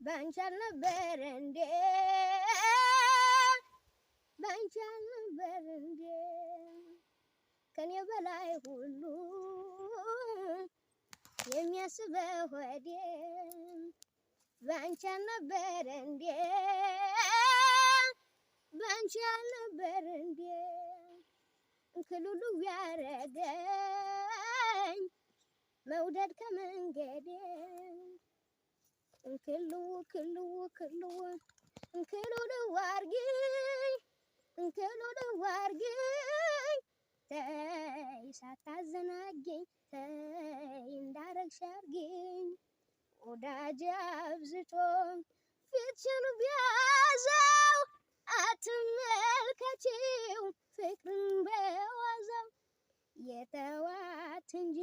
ባንቺ አልነበር እንዴ ባንቺ አልነበር እንዴ ከኔ በላይ ሁሉ የሚያስበው ሆዴ ባንቺ አልነበር እንዴ ባንቺ አልነበር እንዴ እንክሉሉ ያረገኝ መውደድ ከመንገዴ እንክሉ ክሉ ክሉ እንክሉሉ አርጊኝ እንክሉሉ አርጊኝ ተይ ሳታዘናጊኝ ተይ እንዳረግሽ አርጊኝ ወዳጅ አብዝቶ ፊትሽን ቢያዘው አትመልከቺው ፍቅርን በዋዛው የተዋት እንጂ